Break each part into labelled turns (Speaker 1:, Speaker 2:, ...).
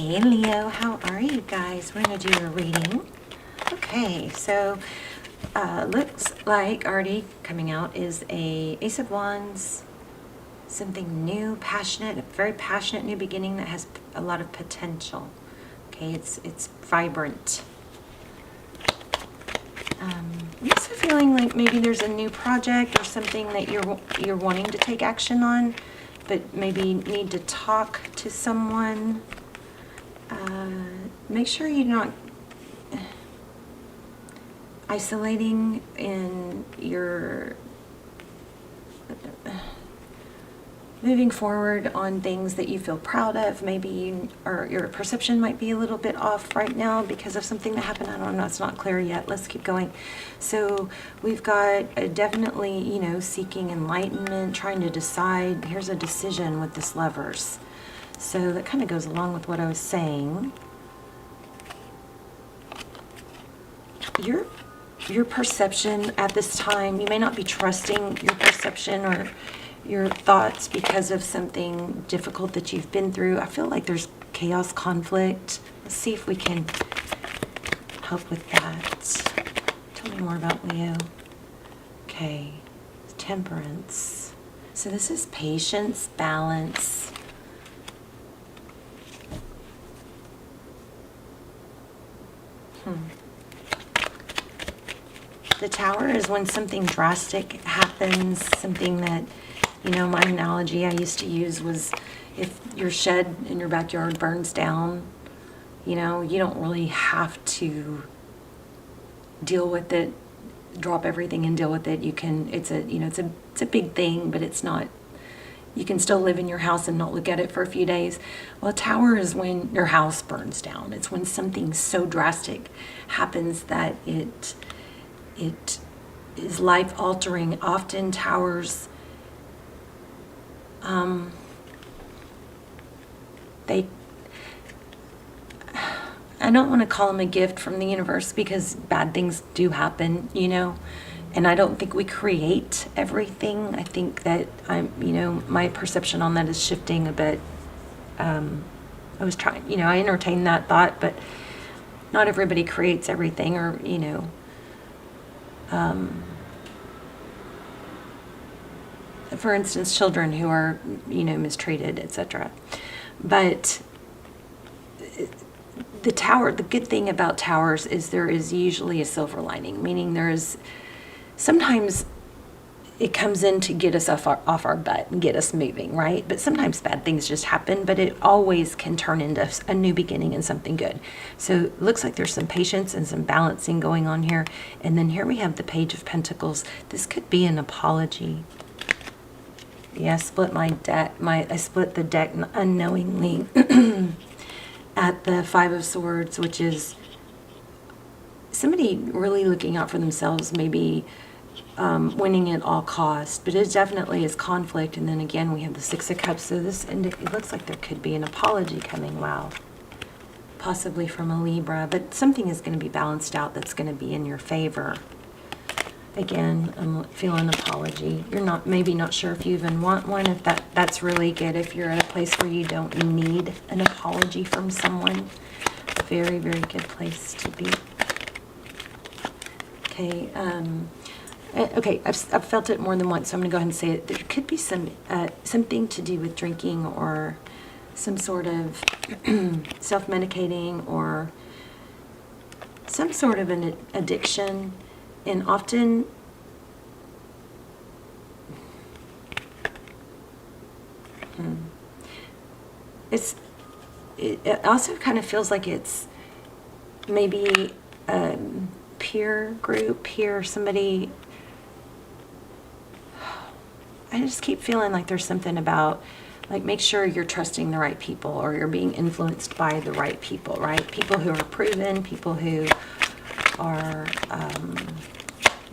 Speaker 1: Hey Leo, how are you guys? We're going to do a reading. Okay, so looks like already coming out is a Ace of Wands, something new, passionate, a very passionate new beginning that has a lot of potential. Okay, it's vibrant. I'm also feeling like maybe there's a new project or something that you're wanting to take action on, but maybe need to talk to someone. Make sure you're not isolating in your moving forward on things that you feel proud of. Maybe or your perception might be a little bit off right now because of something that happened. I don't know, it's not clear yet. Let's keep going. So we've got definitely, seeking enlightenment, trying to decide. Here's a decision with this Lovers. So that kind of goes along with what I was saying. Your perception at this time, you may not be trusting your perception or your thoughts because of something difficult that you've been through. I feel like there's chaos, conflict. Let's see if we can help with that. Tell me more about Leo. Okay, Temperance. So this is patience, balance. The Tower is when something drastic happens, something that, my analogy I used to use was if your shed in your backyard burns down, you don't really have to deal with it, drop everything and deal with it. You can, it's a big thing, but it's not, you can still live in your house and not look at it for a few days. Well, a tower is when your house burns down. It's when something so drastic happens that it is life-altering. Often towers, I don't want to call them a gift from the universe because bad things do happen, and I don't think we create everything. I think that my perception on that is shifting a bit. I was trying, I entertain that thought, but not everybody creates everything, or, for instance, children who are, mistreated, etc. But the Tower, the good thing about towers is there is usually a silver lining, meaning there is sometimes it comes in to get us off our butt and get us moving, right? But sometimes bad things just happen, but it always can turn into a new beginning and something good. So it looks like there's some patience and some balancing going on here. And then here we have the Page of Pentacles. This could be an apology. Yeah, I split my deck. I split the deck unknowingly at the Five of Swords, which is somebody really looking out for themselves, maybe winning at all costs, but it definitely is conflict. And then again, we have the Six of Cups. So it looks like there could be an apology coming. Wow. Possibly from a Libra, but something is going to be balanced out that's going to be in your favor. Again, I'm feeling an apology. You're maybe not sure if you even want one. If that's really good. If you're at a place where you don't need an apology from someone, a very, very good place to be. Okay. Okay, I've felt it more than once, so I'm going to go ahead and say it. There could be something to do with drinking or some sort of self-medicating or some sort of an addiction. And often, it also kind of feels like it's maybe peer group, somebody. I just keep feeling like there's something about, like, make sure you're trusting the right people or you're being influenced by the right people, right? People who are proven, people who are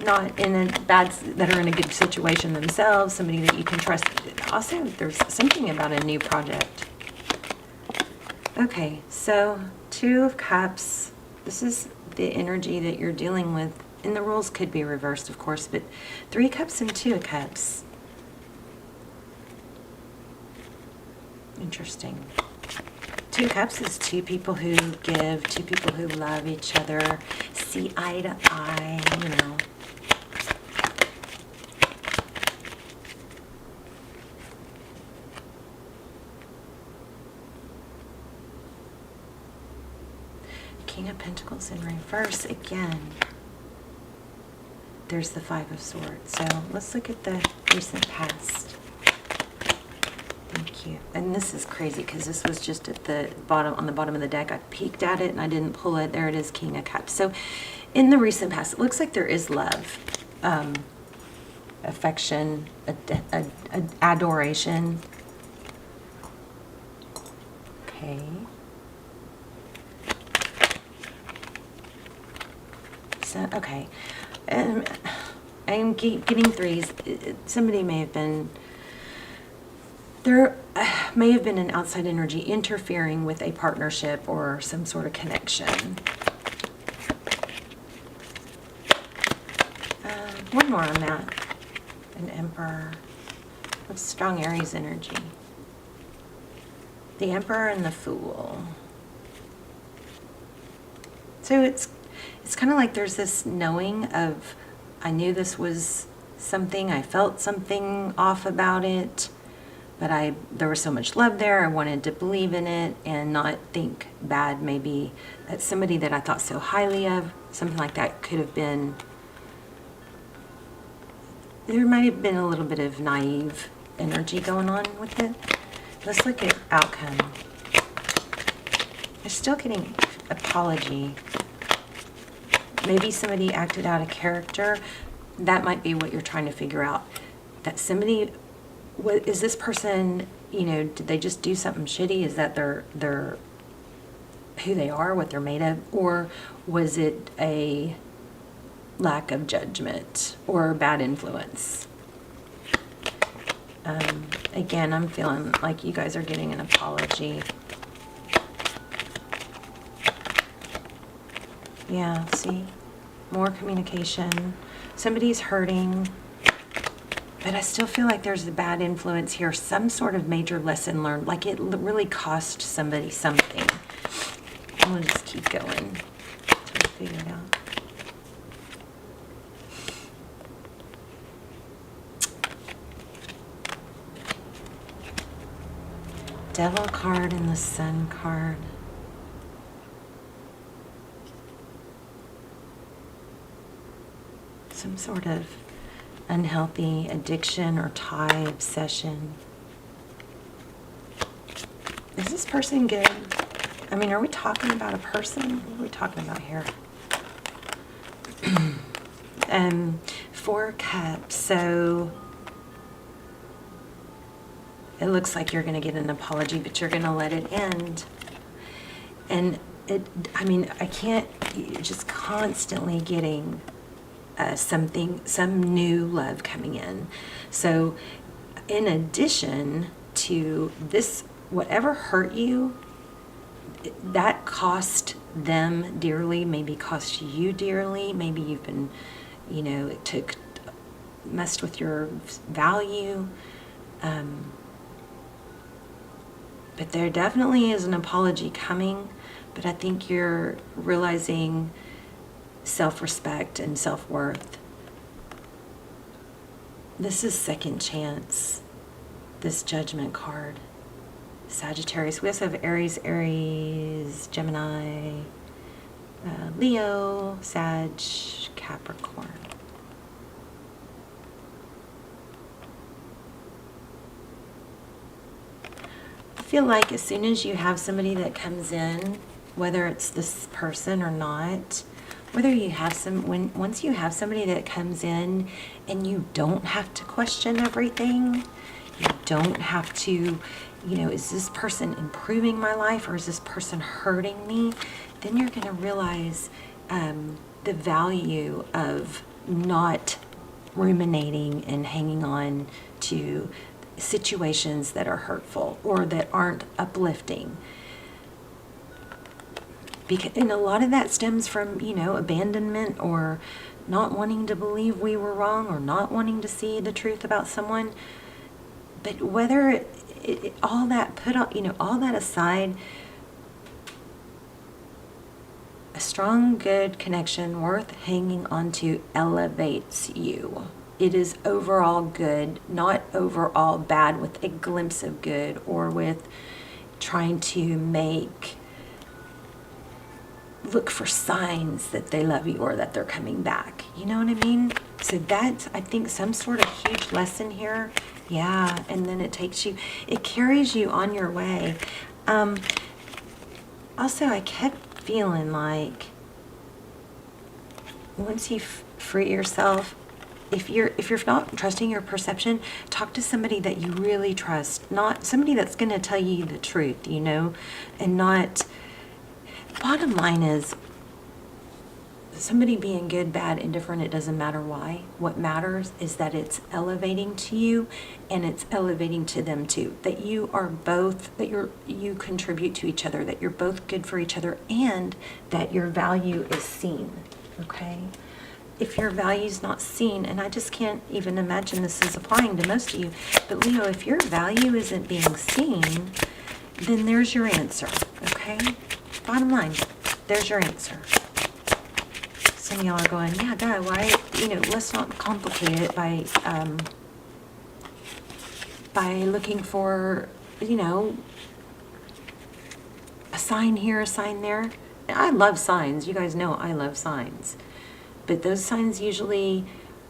Speaker 1: not in a bad, that are in a good situation themselves, somebody that you can trust. Also, there's something about a new project. Okay, so Two of Cups. This is the energy that you're dealing with. And the roles could be reversed, of course, but Three Cups and Two of Cups. Interesting. Two Cups is two people who give, two people who love each other, see eye to eye, you know. King of Pentacles in reverse again. There's the Five of Swords. So let's look at the recent past. Thank you. And this is crazy because this was just at the bottom, on the bottom of the deck. I peeked at it and I didn't pull it. There it is, King of Cups. So in the recent past, it looks like there is love, affection, adoration. Okay. So, okay. I'm getting threes. Somebody may have been, there may have been an outside energy interfering with a partnership or some sort of connection. One more on that. An Emperor. With strong Aries energy. The Emperor and the Fool. So it's kind of like there's this knowing of, I knew this was something, I felt something off about it, but there was so much love there, I wanted to believe in it and not think bad maybe that somebody that I thought so highly of, something like that could have been, there might have been a little bit of naive energy going on with it. Let's look at outcome. I'm still getting apology. Maybe somebody acted out of character. That might be what you're trying to figure out. That somebody, is this person, you know, did they just do something shitty? Is that their who they are, what they're made of? Or was it a lack of judgment or bad influence? Again, I'm feeling like you guys are getting an apology. Yeah, see? More communication. Somebody's hurting. But I still feel like there's a bad influence here. Some sort of major lesson learned. Like it really cost somebody something. I'm going to just keep going until we figure it out. Devil card and the Sun card. Some sort of unhealthy addiction or tie, obsession. Is this person good? I mean, are we talking about a person? What are we talking about here? 4 Cups. So it looks like you're going to get an apology, but you're going to let it end. And I mean, I can't, just constantly getting some new love coming in. So in addition to this, whatever hurt you, that cost them dearly, maybe cost you dearly. Maybe you've been, you know, it messed with your value. But there definitely is an apology coming, but I think you're realizing self-respect and self-worth. This is second chance, this Judgment card. Sagittarius. We also have Aries, Gemini, Leo, Sag, Capricorn. I feel like as soon as you have somebody that comes in, whether it's this person or not, whether you have once you have somebody that comes in and you don't have to question everything, you don't have to, you know, is this person improving my life or is this person hurting me? Then you're going to realize the value of not ruminating and hanging on to situations that are hurtful or that aren't uplifting. And a lot of that stems from, you know, abandonment or not wanting to believe we were wrong or not wanting to see the truth about someone. But whether all that put on, you know, all that aside, A strong, good connection worth hanging on to elevates you. It is overall good, not overall bad with a glimpse of good or with trying to look for signs that they love you or that they're coming back. You know what I mean? So that's, I think, some sort of huge lesson here. Yeah, and then it carries you on your way. Also, I kept feeling like once you free yourself, if you're not trusting your perception, talk to somebody that you really trust, not somebody that's going to tell you the truth, you know, and not. Bottom line is, somebody being good, bad, indifferent, it doesn't matter why. What matters is that it's elevating to you and it's elevating to them too. That you are both, that you contribute to each other, that you're both good for each other, and that your value is seen, okay? If your value is not seen, and I just can't even imagine this is applying to most of you, but Leo, if your value isn't being seen, then there's your answer, okay? Bottom line, there's your answer. Some of y'all are going, yeah, duh, why, let's not complicate it by looking for, a sign here, a sign there. I love signs. You guys know I love signs. But those signs usually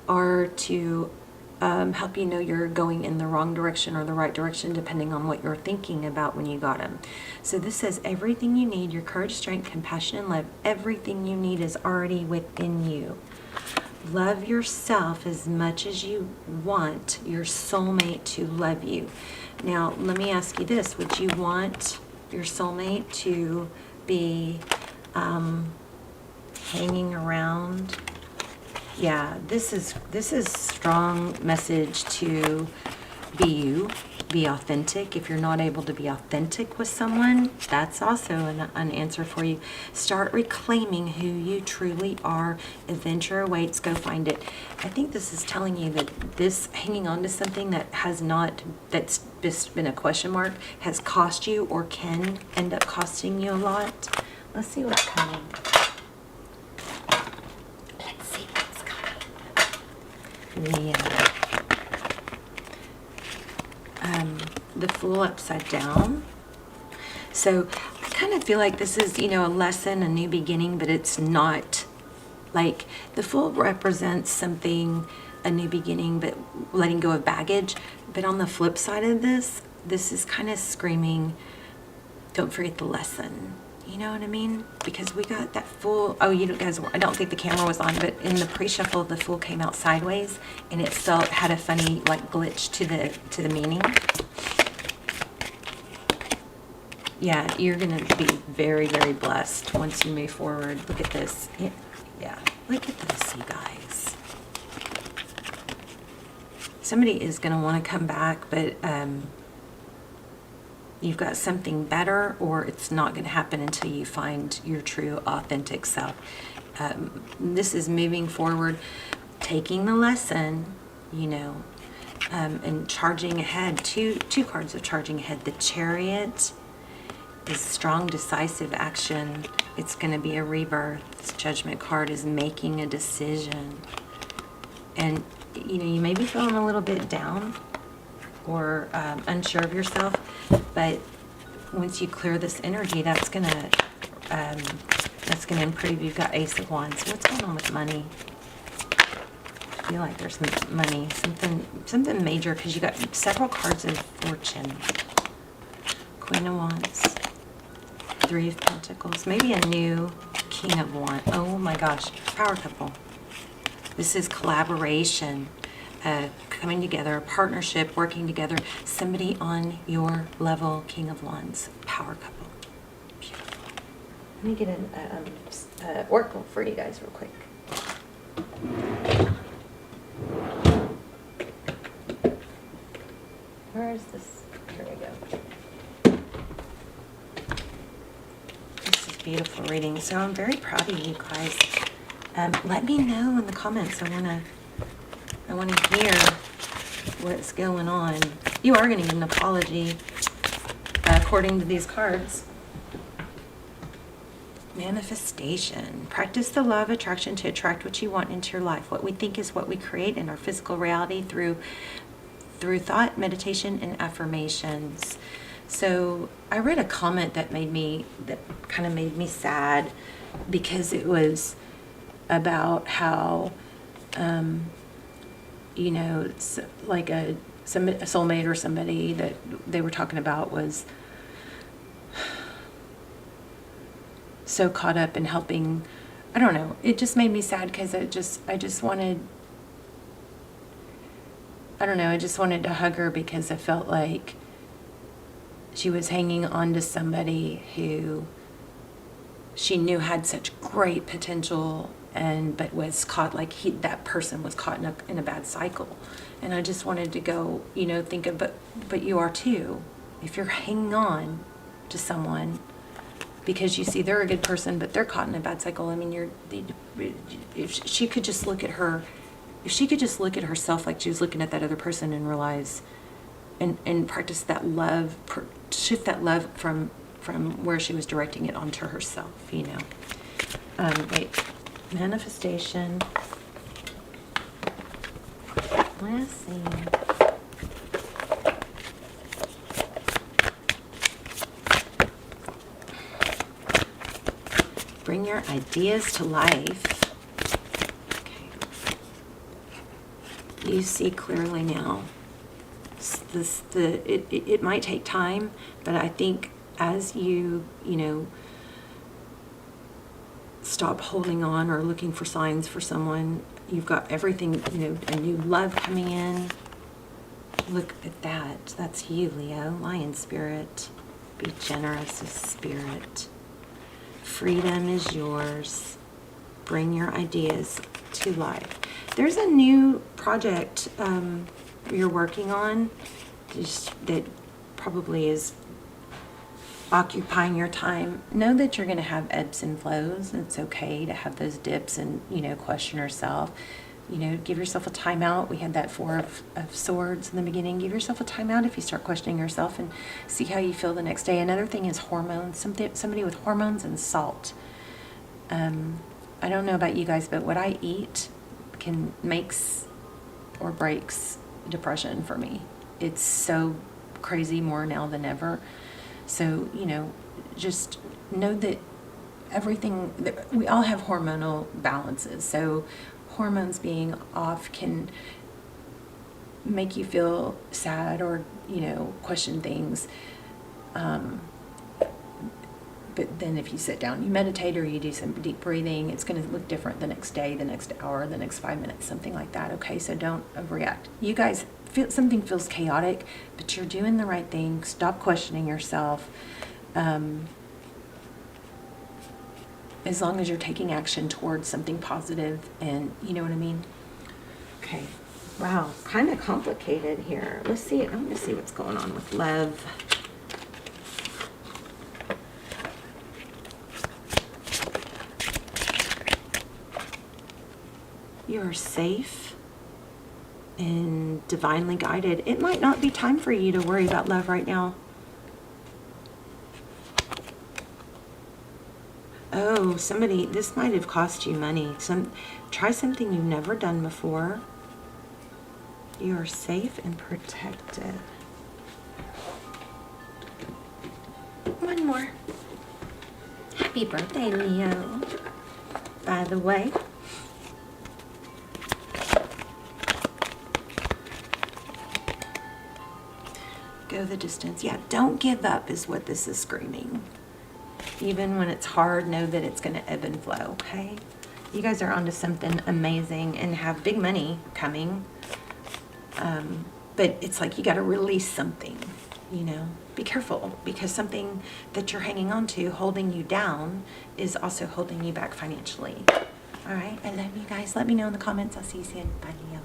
Speaker 1: are to help you know you're going in the wrong direction or the right direction, depending on what you're thinking about when you got them. So this says everything you need, your courage, strength, compassion, and love, everything you need is already within you. Love yourself as much as you want your soulmate to love you. Now, let me ask you this. Would you want your soulmate to be hanging around? Yeah, this is strong message to be you, be authentic. If you're not able to be authentic with someone, that's also an answer for you. Start reclaiming who you truly are. Adventure awaits. Go find it. I think this is telling you that this hanging on to something that's just been a question mark, has cost you or can end up costing you a lot. Let's see what's coming. The Fool upside down. So I kind of feel like this is, a lesson, a new beginning, but it's not. Like, the Fool represents something, a new beginning, but letting go of baggage. But on the flip side of this is kind of screaming, don't forget the lesson. You know what I mean? Because we got that Fool. Oh, you guys, I don't think the camera was on, but in the pre-shuffle, the Fool came out sideways, and it still had a funny glitch to the meaning. Yeah, you're gonna be very, very blessed once you move forward. Look at this. Yeah, look at this, you guys. Somebody is gonna want to come back, but you've got something better, or it's not going to happen until you find your true, authentic self. This is moving forward, taking the lesson, and charging ahead. Two cards of charging ahead. The Chariot is strong, decisive action. It's going to be a rebirth. This Judgment card is making a decision. And, you may be feeling a little bit down or unsure of yourself, but once you clear this energy, that's gonna improve. You've got Ace of Wands. What's going on with money? I feel like there's money, something major, because you got several cards of Fortune. Queen of Wands, Three of Pentacles, maybe a new King of Wands. Oh my gosh, Power couple. This is collaboration. Coming together, partnership, working together, somebody on your level, King of Wands, Power couple. Beautiful. Let me get an oracle for you guys real quick. Where is this? Here we go. This is beautiful reading. So I'm very proud of you guys. Let me know in the comments. I want to hear what's going on. You are going to need an apology, according to these cards. Manifestation. Practice the law of attraction to attract what you want into your life. What we think is what we create in our physical reality through thought, meditation, and affirmations. So I read a comment that kind of made me sad, because it was about how, like a soulmate or somebody that they were talking about was so caught up in helping. I don't know. It just made me sad, because I just wanted, I don't know, I just wanted to hug her, because I felt like she was hanging on to somebody who she knew had such great potential, but was caught, like that person was caught in a bad cycle. And I just wanted to go, think of, but you are too. If you're hanging on to someone because you see they're a good person, but they're caught in a bad cycle. I mean, if she could just look at herself like she was looking at that other person, and realize, and practice that love, shift that love from where she was directing it onto herself, manifestation. Let's see. Bring your ideas to life. Okay. You see clearly now. It might take time, but I think as you stop holding on or looking for signs for someone, you've got everything, a new love coming in. Look at that. That's you, Leo. Lion spirit. Be generous of spirit. Freedom is yours. Bring your ideas to life. There's a new project you're working on that probably is occupying your time. Know that you're going to have ebbs and flows. It's okay to have those dips and, question yourself. Give yourself a timeout. We had that Four of Swords in the beginning. Give yourself a timeout if you start questioning yourself, and see how you feel the next day. Another thing is hormones. Somebody with hormones and salt. I don't know about you guys, but what I eat makes or breaks depression for me. It's so crazy, more now than ever. So, just know that we all have hormonal balances. So hormones being off can make you feel sad or, question things. But then if you sit down, you meditate, or you do some deep breathing, it's going to look different the next day, the next hour, the next 5 minutes, something like that. Okay, so don't overreact. You guys, something feels chaotic, but you're doing the right thing. Stop questioning yourself. As long as you're taking action towards something positive, and you know what I mean? Okay. Wow, kind of complicated here. Let's see. I'm going to see what's going on with love. You are safe and divinely guided. It might not be time for you to worry about love right now. Oh, this might have cost you money. Try something you've never done before. You are safe and protected. One more. Happy birthday, Leo. By the way. Go the distance. Yeah, don't give up is what this is screaming. Even when it's hard, know that it's going to ebb and flow, okay? You guys are onto something amazing and have big money coming. But it's like you got to release something, Be careful, because something that you're hanging on to, holding you down, is also holding you back financially. All right? I love you guys. Let me know in the comments. I'll see you soon. Bye, Leo.